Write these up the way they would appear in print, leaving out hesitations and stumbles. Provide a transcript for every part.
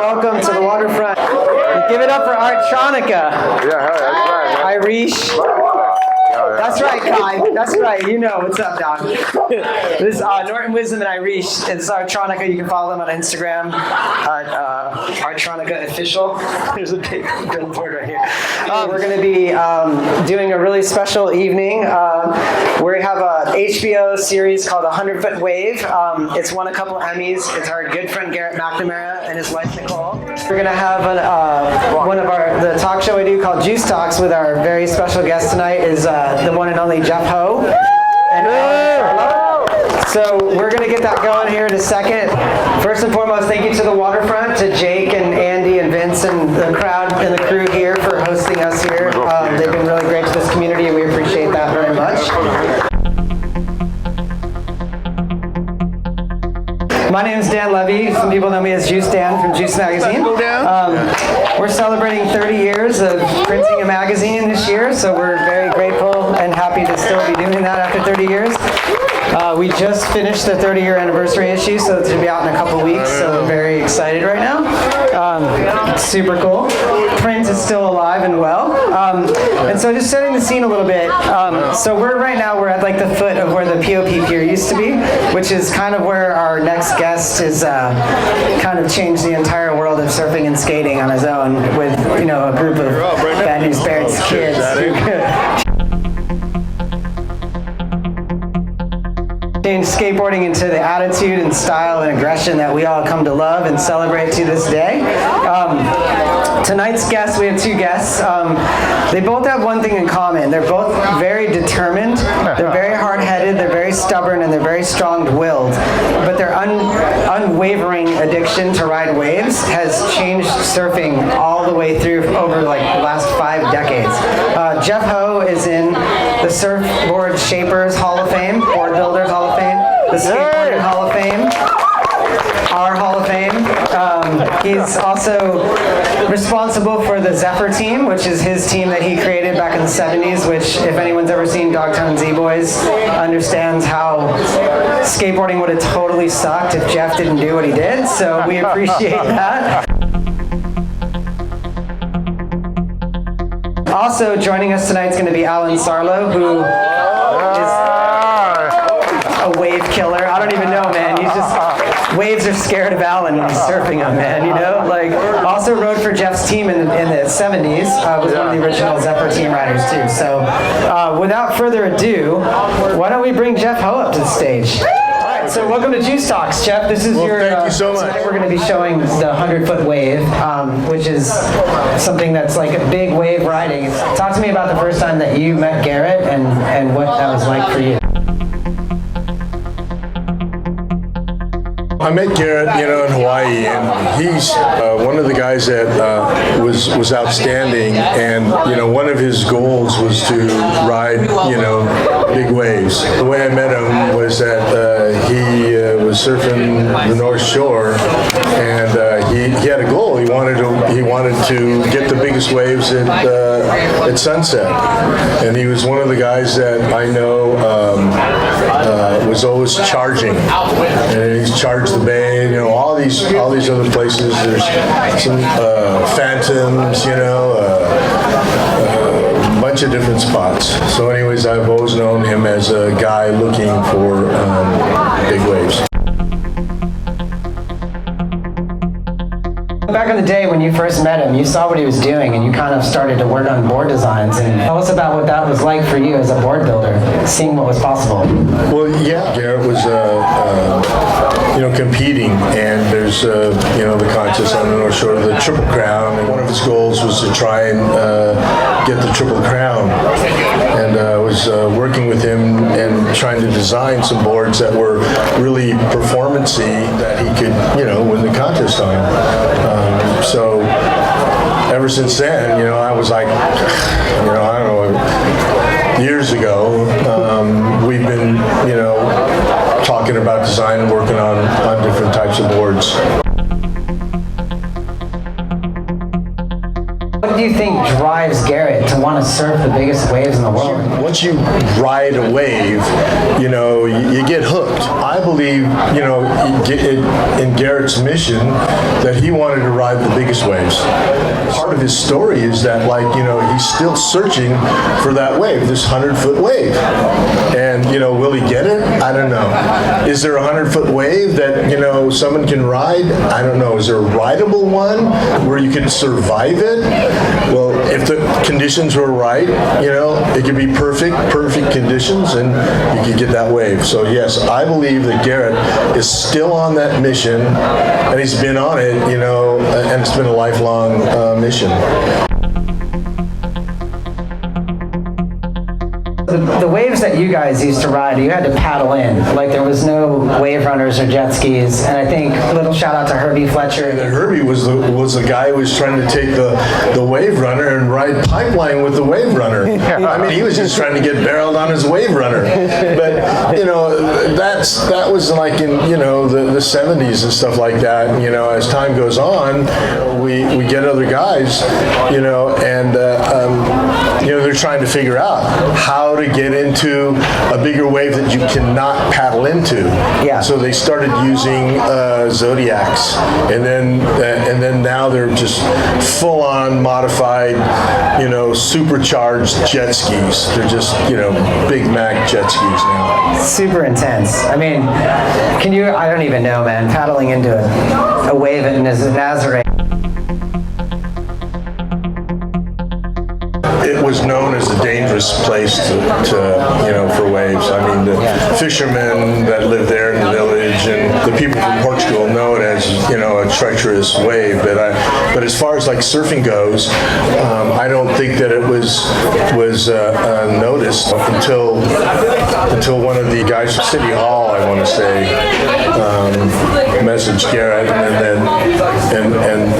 welcome to the Waterfront. Give it up for Artronica. Yeah, that's right, man. Irish. That's right, Kai. That's right. You know what's up, Doc. This is Norton Wisdom and Irish. It's Artronica. You can follow them on Instagram. Artronica Official. There's a big billboard right here. We're going to be doing a really special evening. We have a HBO series called 100-Foot Wave. It's won a couple Emmys. It's our good friend Garrett McNamara and his wife Nicole. We're going to have one of the talk show we do called Juice Talks with our very special guest tonight is the one and only Jeff Ho and Allen Sarlo. So we're going to get that going here in a second. First and foremost, thank you to the Waterfront, to Jake and Andy and Vince and the crowd and the crew here for hosting us here. They've been really great to this community and we appreciate that very much. My name is Dan Levy. Some people know me as Juice Dan from Juice Magazine. We're celebrating 30 years of printing a magazine this year, so we're very grateful and happy to still be doing that after 30 years. We just finished the 30-year anniversary issue, so it's going to be out in a couple weeks, so we're very excited right now. It's super cool. Print is still alive and well. And so just setting the scene a little bit. So we're at like the foot of where the POP Pier used to be, which is kind of where our next guest is kind of changed the entire world of surfing and skating on his own with, a group of bad news parents kids. Change skateboarding into the attitude and style and aggression that we all come to love and celebrate to this day. Tonight's guests, we have two guests. They both have one thing in common. They're both very determined, they're very hard-headed, they're very stubborn, and they're very strong-willed. But their unwavering addiction to ride waves has changed surfing all the way through over like the last 5 decades. Jeff Ho is in the Surfboard Shapers Hall of Fame, Board Builders Hall of Fame, the Skateboarding Hall of Fame, our Hall of Fame. He's also responsible for the Zephyr team, which is his team that he created back in the 70s, which if anyone's ever seen Dogtown Z-Boys understands how skateboarding would have totally sucked if Jeff didn't do what he did, so we appreciate that. Also joining us tonight is going to be Allen Sarlo, who is a wave killer. I don't even know, man. He's just, waves are scared of Allen when he's surfing them, man, also rode for Jeff's team in the 70s, was one of the original Zephyr team riders too. So without further ado, why don't we bring Jeff Ho up to the stage? So welcome to Juice Talks, Jeff. This is your. Thank you so much. Tonight we're going to be showing the 100-Foot Wave, which is something that's like a big wave riding. Talk to me about the first time that you met Garrett and what that was like for you. I met Garrett, in Hawaii, and he's one of the guys that was outstanding. And one of his goals was to ride, big waves. The way I met him was that he was surfing the North Shore, and he had a goal. He wanted to get the biggest waves at sunset, and he was one of the guys that I know was always charging, and he's charged the Bay, all these other places. There's some Phantoms, a bunch of different spots. So anyways, I've always known him as a guy looking for big waves. Back in the day when you first met him, you saw what he was doing and you kind of started to work on board designs. And tell us about what that was like for you as a board builder, seeing what was possible. Well, yeah, Garrett was, competing, and there's, the contest on the North Shore of the Triple Crown, and one of his goals was to try and get the Triple Crown. And I was working with him and trying to design some boards that were really performance-y that he could, win the contest on. So ever since then, I was like, I don't know, years ago, we've been, talking about design and working on different types of boards. What did do you think drives Garrett to want to surf the biggest waves in the world? Once you ride a wave, you know, you get hooked. I believe, you know, in Garrett's mission that he wanted to ride the biggest waves. Part of his story is that, like, you know, he's still searching for that wave, this 100-foot wave. And, you know, will he get it? I don't know. Is there a 100-foot wave that, you know, someone can ride? I don't know. Is there a rideable one where you can survive it? Well, if the conditions were right, you know, it could be perfect conditions, and you could get that wave. So yes, I believe that Garrett is still on that mission, and he's been on it, you know, and it's been a lifelong mission. The waves that you guys used to ride, you had to paddle in. Like, there was no wave runners or jet skis. And I think, little shout out to Herbie Fletcher. And Herbie was the guy who was trying to take the wave runner and ride pipeline with the wave runner. I mean, he was just trying to get barreled on his wave runner. But, you know, that was like in, you know, the 70s and stuff like that. And, you know, as time goes on, we get other guys, you know, and, you know, they're trying to figure out how to get into a bigger wave that you cannot paddle into. Yeah. So they started using Zodiacs, and then now they're just full-on modified, you know, supercharged jet skis. They're just, you know, Big Mac jet skis now. Super intense. I mean, I don't even know, man, paddling into a wave in Nazare. It was known as a dangerous place to you know, for waves. I mean, the fishermen that live there in the village and the people from Portugal know it as, you know, a treacherous wave. But as far as like surfing goes, I don't think that it was noticed until one of the guys from City Hall, I want to say, messaged Garrett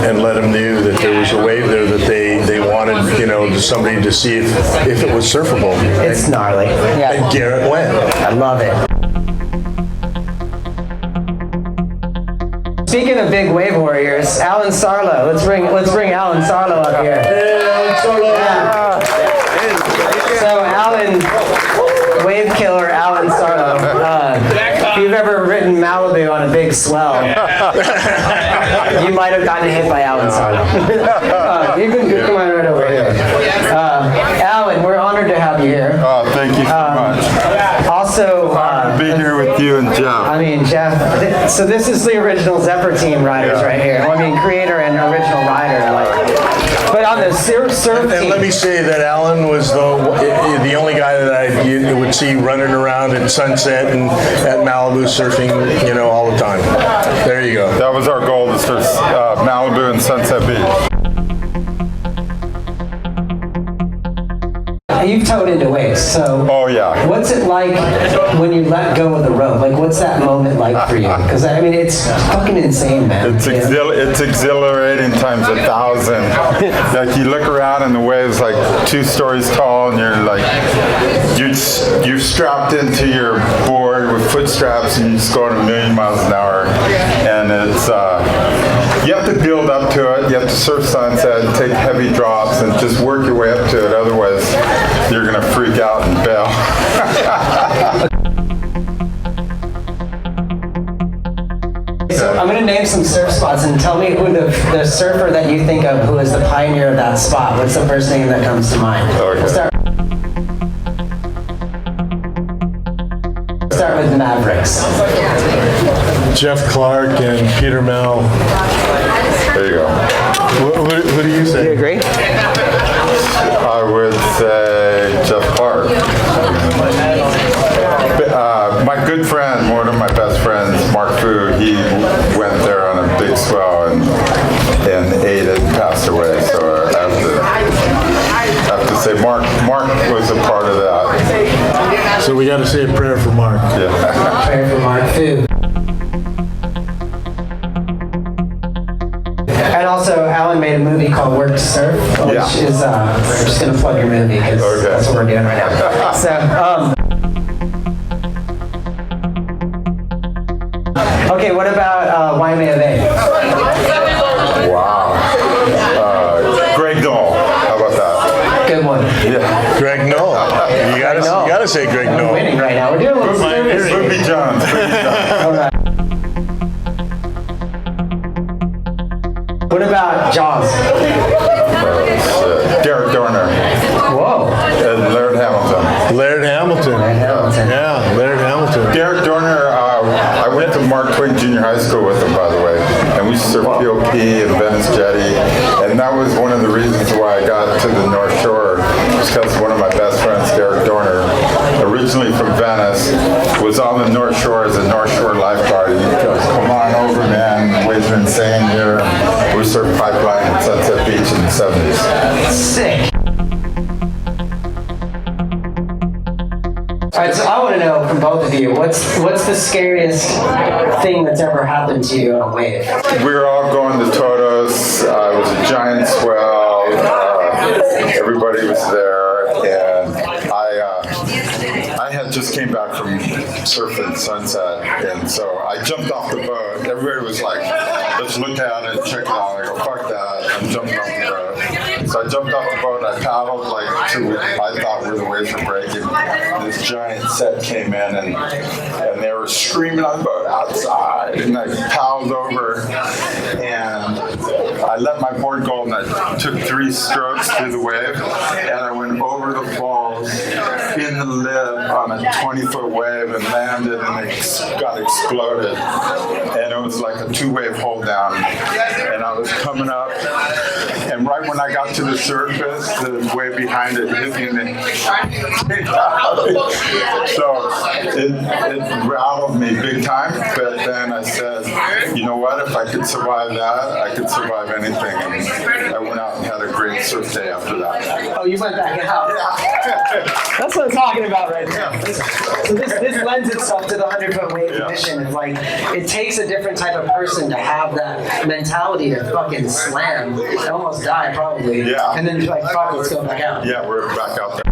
and let him know that there was a wave there that they wanted, you know, somebody to see if it was surfable. It's gnarly. Yeah. And Garrett went. I love it. Speaking of big wave warriors, Allen Sarlo. Let's bring Allen Sarlo up here. Hey, Allen Sarlo. Yeah. So Allen, wave killer Allen Sarlo. If you've ever ridden Malibu on a big swell, you might have gotten hit by Allen Sarlo. You can come on right over here. Alan, we're honored to have you here. Oh, thank you so much. Also, Be here with you and Jeff. I mean, Jeff, so this is the original Zephyr team riders right here. I mean, creator and original rider. But on the surf team. And let me say that Alan was the only guy that I would see running around in Sunset and at Malibu surfing, you know, all the time. There you go. That was our goal, to surf Malibu and Sunset Beach. You've towed into waves, so Oh yeah. what's it like when you let go of the rope? Like, what's that moment like for you? Because I mean, it's fucking insane, man. It's exhilarating times 1,000. Like, you look around and the wave's like 2 stories tall, and you're like, you're strapped into your board with foot straps, and you're just going a million miles an hour. And it's you have to build up to it. You have to surf Sunset and take heavy drops and just work your way up to it. Otherwise, you're gonna freak out and bail. So I'm going to name some surf spots, and tell me who the surfer that you think of who is the pioneer of that spot. What's the first name that comes to mind? Okay. We'll start with the Mavericks. Jeff Clark and Peter Mel. There you go. Who do you say? Do you agree? I would say Jeff Clark. My good friend, one of my best friends, Mark Fu, he went there on a big swell and ate it and passed away. So I have to say Mark was a part of that. So we got to say a prayer for Mark. Yeah. Prayer for Mark Fu. And also, Alan made a movie called Work to Surf, which is, we're just going to plug your movie because that's what we're doing right now. So, okay, what about Waimea Bay? Wow. Greg Dahl. gotta say Greg Noel. Winning right now. We're doing a little service. Ruby Jones. All right. What about Jaws? Derek Dorner. Whoa. And Laird Hamilton. Laird Hamilton. Yeah, Laird Hamilton. Derek Dorner, I went to Mark Twain Junior High School with him, by the way, and we surfed POP and Venice Jetty, and that was one of the reasons why I got to the North Shore, because one of my best friends, Derek Dorner, originally from Venice, was on the North Shore as a North Shore lifeguard. He goes, come on over, man, waves are insane here. And we surfed Pipeline at Sunset Beach in the 70s. Sick. All right, so I want to know from both of you, what's the scariest thing that's ever happened to you on a wave? We were all going to Todos. It was a giant swell. Everybody was there, and I had just came back from surfing Sunset, and so I jumped off the boat. Everybody was like, let's look at it, check it out. I go, fuck that. I'm jumping off the boat. So I jumped off the boat, I paddled like to, I thought where the waves were breaking. This giant set came in, and they were screaming on the boat outside, and I paddled over, and I let my board go, and I took 3 strokes through the wave, and I went over the falls in the lip on a 20-foot wave and landed, and it got exploded. And it was like a 2-wave hold down. And I was coming up, and right when I got to the surface, the wave behind it hit me, and so it rattled me big time. But then I said, you know what? If I could survive that, I could survive anything. And I went out and had a great surf day after that. Oh, you went back out. That's what I'm talking about right now. So this lends itself to the 100-foot wave condition. It's like, it takes a different type of person to have that mentality to fucking slam and almost die probably. Yeah. And then be like, fuck, let's go back out. Yeah, we're back out there.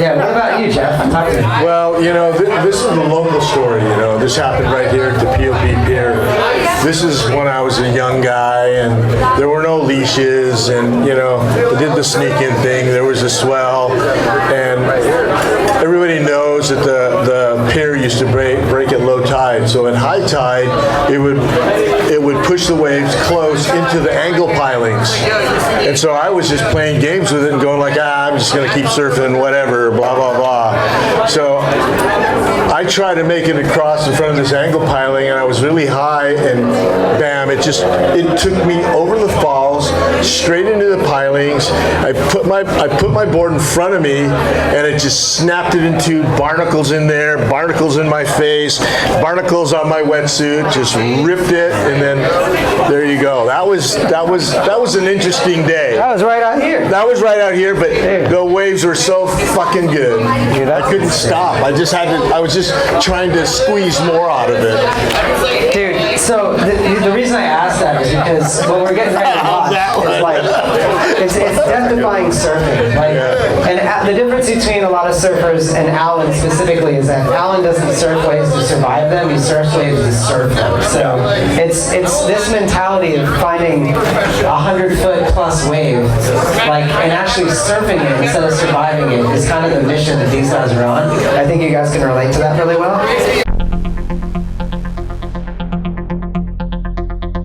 Yeah, what about you, Jeff? Talk to me. Well, you know, this is a local story, you know. This happened right here at the POP Pier. This is when I was a young guy, and there were no leashes, and, you know, I did the sneak-in thing. There was a swell, and everybody knows that the pier used to break at low tide. So at high tide, it would push the waves close into the angle pilings. And so I was just playing games with it and going like, I'm just going to keep surfing, whatever, blah, blah, blah. So I tried to make it across in front of this angle piling, and I was really high, and bam, it took me over the falls, straight into the pilings. I put my board in front of me, and it just snapped it into barnacles in there, barnacles in my face, barnacles on my wetsuit, just ripped it, and then there you go. That was an interesting day. That was right out here. That was right out here, but the waves were so fucking good. I couldn't stop. I was just trying to squeeze more out of it. Dude, so the reason I asked that is because when we're getting ready to watch, it's like, it's death-defying surfing. Like, and the difference between a lot of surfers and Allen specifically is that Allen doesn't surf waves to survive them, he surfs waves to surf them. So it's this mentality of finding a 100-foot plus wave, like, and actually surfing it instead of surviving it is kind of the mission that these guys are on. I think you guys can relate to that really well.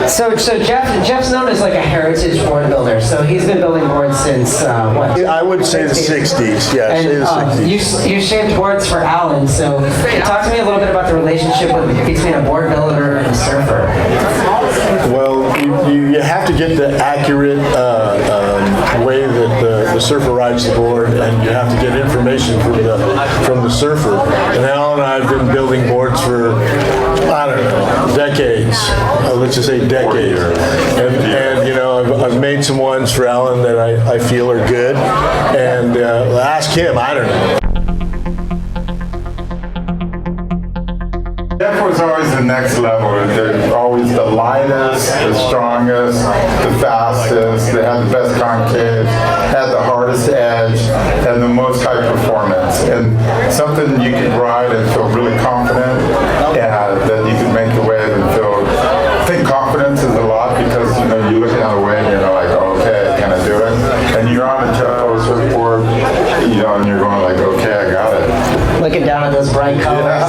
So Jeff's known as like a heritage board builder. So he's been building boards since what? I would say the 60s. Yeah, and, say the 60s. You shaped boards for Allen. So talk to me a little bit about the relationship between a board builder and a surfer. Well, you have to get the accurate way that the surfer rides the board, and you have to get information from the surfer. And Alan and I have been building boards for, I don't know, decades. Let's just say decades. And you know, I've made some ones for Alan that I feel are good. And ask him, I don't know. Jeff was always the next level. They're always the lightest, the strongest, the fastest. They had the best concave, had the hardest edge, and the most high performance. And something you could ride and feel really confident, and that you could make the wave and feel. I think confidence is a lot because you know you look at the wave and you're like, oh, okay, can I do it? And you're on a jet boat neon colors.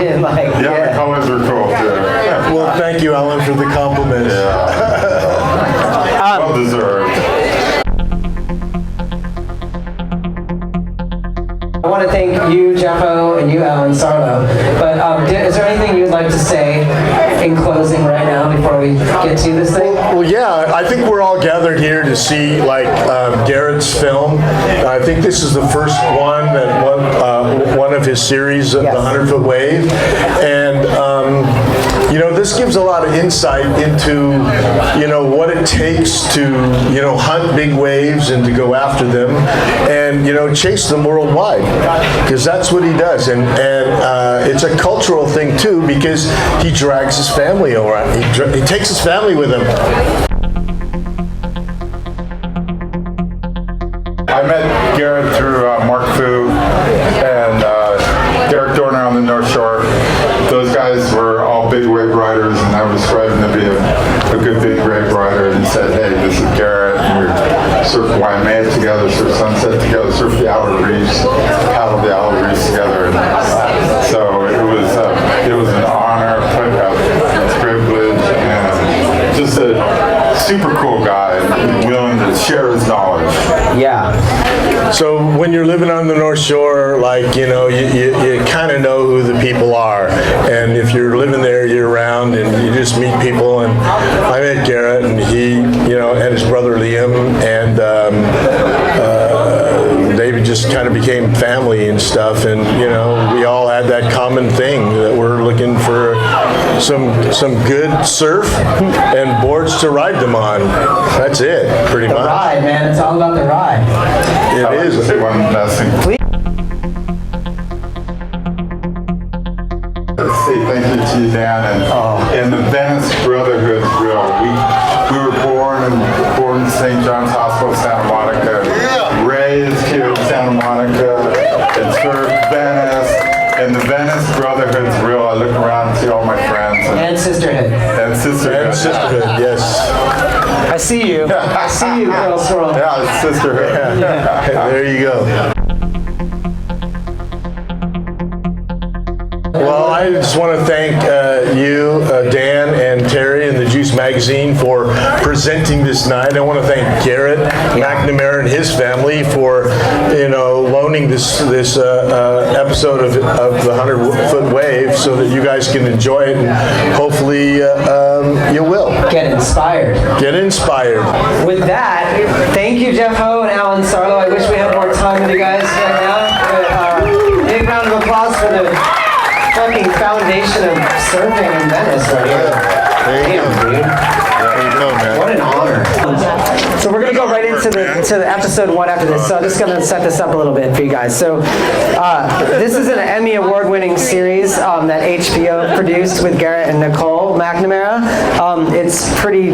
And like, Yeah, the colors are cool too. Well, thank you, Alan, for the compliments. Well deserved. I want to thank you, Jeffo, and you, Allen Sarlo. But is there anything you'd like to say in closing right now before we get to this thing? Well, yeah, I think we're all gathered here to see like Garrett's film. I think this is the first one that one of his series, Yes. the 100-foot wave, and you know, this gives a lot of insight into, you know, what it takes to, you know, hunt big waves and to go after them and, you know, chase them worldwide, because that's what he does. And it's a cultural thing too, because he drags his family around. He takes his family with him. I met Garrett through Mark Fu and Derek Dorner on the North Shore. Those guys were all big wave riders, and I was striving to be a good big wave rider. And he said, "Hey, this is Garrett. And we surf Waimea together, surf Sunset together, surf the outer reefs, paddle the outer reefs together." And so it was an honor, a privilege, and just a super cool guy, willing to share his knowledge. Yeah. So when you're living on the North Shore, like, you know, you kind of know who the people are. And if you're living there year round and you just meet people, and I met Garrett and he, you know, and his brother Liam, and they just kind of became family and stuff. And, you know, we all had that common thing that we're looking for some good surf and boards to ride them on. That's it, pretty much. The ride, man. It's all about the ride. It is. One last thing. Say thank you to you, Dan, and the Venice Brotherhood's real. We were born in St. John's Hospital, Santa Monica, raised here in Santa Monica, and served Venice. And the Venice Brotherhood's real. I look around and see all my friends. And sisterhood. And sisterhood. And sisterhood, yes. I see you. I see you, Girl Swirl. Yeah, it's sisterhood. There you go. Well, I just want to thank you, Dan, and Terry, and the Juice Magazine for presenting this night. I want to thank Garrett McNamara and his family for, you know, loaning this episode of the 100-foot wave so that you guys can enjoy it, and hopefully you will. Get inspired. Get inspired. With that, thank you, Jeff Ho and Allen Sarlo. I wish we had more time with you guys right now. Big round of applause for the fucking foundation of surfing in Venice right here. There you go, dude. There you go, man. What an honor. So we're gonna go right into the episode 1 after this. So I'm just gonna set this up a little bit for you guys. So this is an Emmy award-winning series that HBO produced with Garrett and Nicole McNamara. It's pretty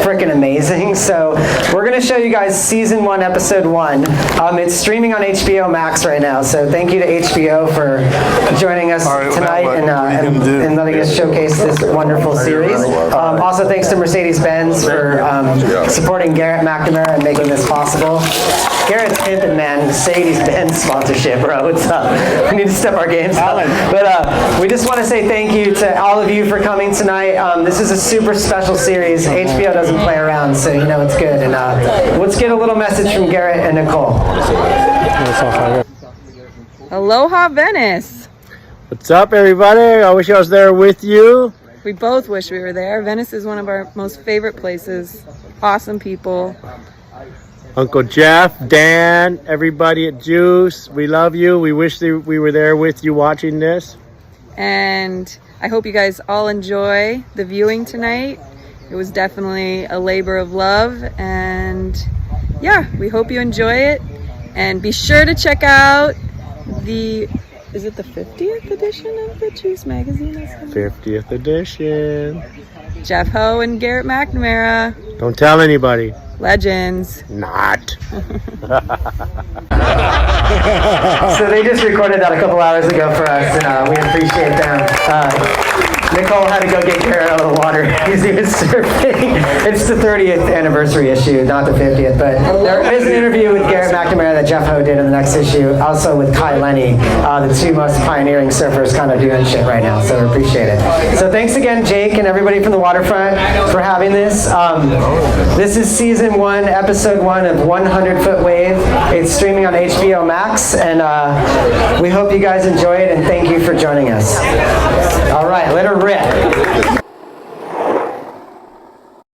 freaking amazing. So we're gonna show you guys season 1, episode 1. It's streaming on HBO Max right now. So thank you to HBO for joining us tonight and letting us showcase this wonderful series. Also thanks to Mercedes-Benz for supporting Garrett McNamara and making this possible. Garrett's pimping, man. Mercedes-Benz sponsorship, bro. What's up? We need to step our games up. But we just want to say thank you to all of you for coming tonight. This is a super special series. HBO doesn't play around, so you know it's good. And let's get a little message from Garrett and Nicole. Aloha, Venice. What's up, everybody? I wish I was there with you. We both wish we were there. Venice is one of our most favorite places. Awesome people. Uncle Jeff, Dan, everybody at Juice, we love you. We wish we were there with you watching this. And I hope you guys all enjoy the viewing tonight. It was definitely a labor of love. And yeah, we hope you enjoy it. And be sure to check out is it the 50th edition of the Juice Magazine? 50th edition. Jeff Ho and Garrett McNamara. Don't tell anybody. Legends. Not. So they just recorded that a couple hours ago for us, and we appreciate them. Nicole had to go get Garrett out of the water because he was surfing. It's the 30th anniversary issue, not the 50th, but there is an interview with Garrett McNamara that Jeff Ho did in the next issue, also with Kai Lenny, the two most pioneering surfers kind of doing shit right now, so we appreciate it. So thanks again, Jake, and everybody from the Waterfront for having this. This is season 1, episode 1 of 100 Foot Wave. It's streaming on HBO Max, and we hope you guys enjoy it, and thank you for joining us. All right, let her rip.